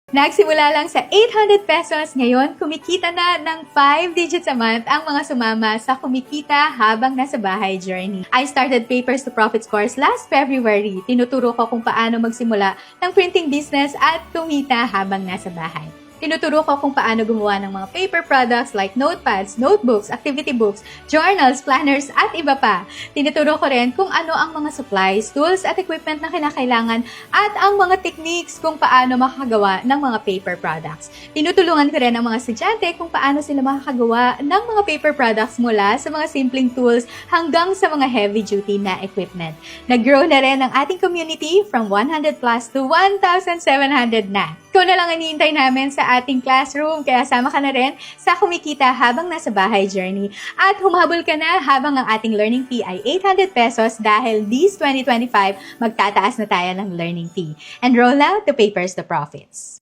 Nagsimula lang sa 800 pesos, ngayon kumikita na ng 5 digits a month ang mga sumama sa kumikita habang nasa bahay journey. I started Papers to Profits course last February. Tinuturo ko kung paano magsimula ng printing business at kumita habang nasa bahay. Tinuturo ko kung paano gumawa ng mga paper products like notepads, notebooks, activity books, journals, planners, at iba pa. Tinuturo ko rin kung ano ang mga supplies, tools, at equipment na kinakailangan at ang mga techniques kung paano makakagawa ng mga paper products. Tinutulungan ko rin ang mga estudyante kung paano sila makakagawa ng mga paper products mula sa mga simpleng tools hanggang sa mga heavy-duty na equipment. Nag-grow na rin ang ating community from 100 plus to 1,700 na. Ikaw na lang hinihintay namin sa ating classroom, kaya sama ka na rin sa kumikita habang nasa bahay journey. At humahabol ka na habang ang ating learning fee ay 800 pesos dahil this 2025 magtataas na tayo ng learning fee. Enroll now to Papers to Profits.